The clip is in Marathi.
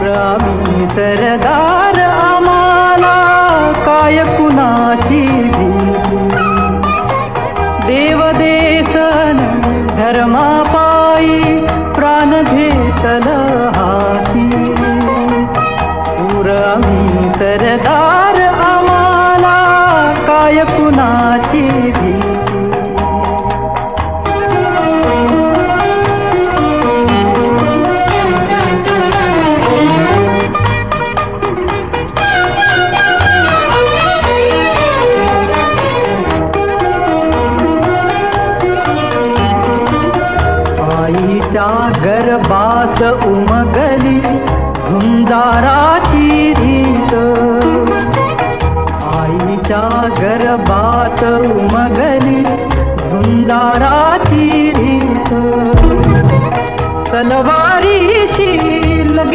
आम्ही सरदार आम्हाला काय कुणाची भीती. देवदेशन धर्मापायी प्राण घेतल हाती. आम्ही सरदार आम्हाला काय कुणाची भीती. आईच्या गर्भात उमगली झुंजाराची रीत. आईच्या गर्भात उमगली झुंजाराची रीत. तलवारीशी